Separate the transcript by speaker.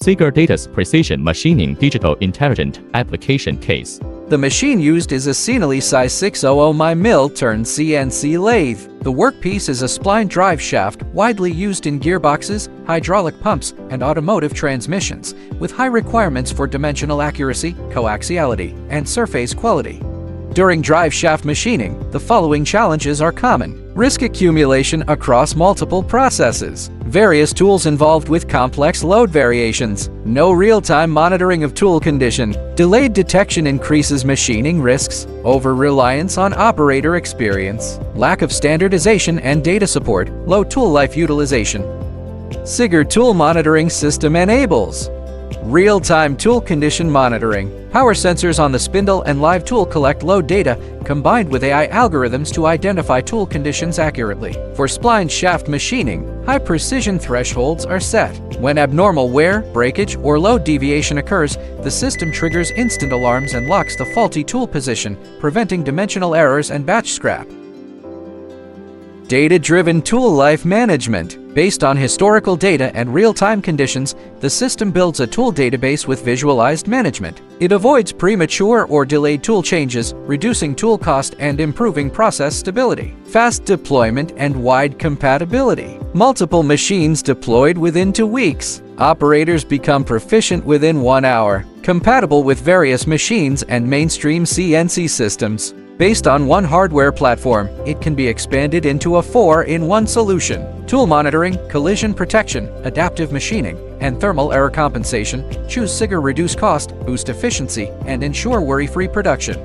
Speaker 1: SIGER Data's Precision Machining Digital Intelligent Application Case.
Speaker 2: The machine used is a Senely size 600 mm turned CNC lathe. The workpiece is a spline drive shaft widely used in gearboxes, hydraulic pumps, and automotive transmissions, with high requirements for dimensional accuracy, coaxiality, and surface quality. During drive shaft machining, the following challenges are common. Risk accumulation across multiple processes. Various tools involved with complex load variations. No real-time monitoring of tool condition. Delayed detection increases machining risks. Over-reliance on operator experience. Lack of standardization and data support. Low tool life utilization. SIGER Tool Monitoring System enables real-time tool condition monitoring. Power sensors on the spindle and live tool collect load data, combined with AI algorithms to identify tool conditions accurately. For spline shaft machining, high-precision thresholds are set. When abnormal wear, breakage, or load deviation occurs, the system triggers instant alarms and locks the faulty tool position, preventing dimensional errors and batch scrap. Data-driven tool life management. Based on historical data and real-time conditions, the system builds a tool database with visualized management. It avoids premature or delayed tool changes, reducing tool cost and improving process stability. Fast deployment and wide compatibility. Multiple machines deployed within 2 weeks. Operators become proficient within 1 hour. Compatible with various machines and mainstream CNC systems. Based on one hardware platform, it can be expanded into a 4-in-1 solution. Tool monitoring, collision protection, adaptive machining, and thermal error compensation. Choose SIGER, reduce cost, boost efficiency, and ensure worry-free production.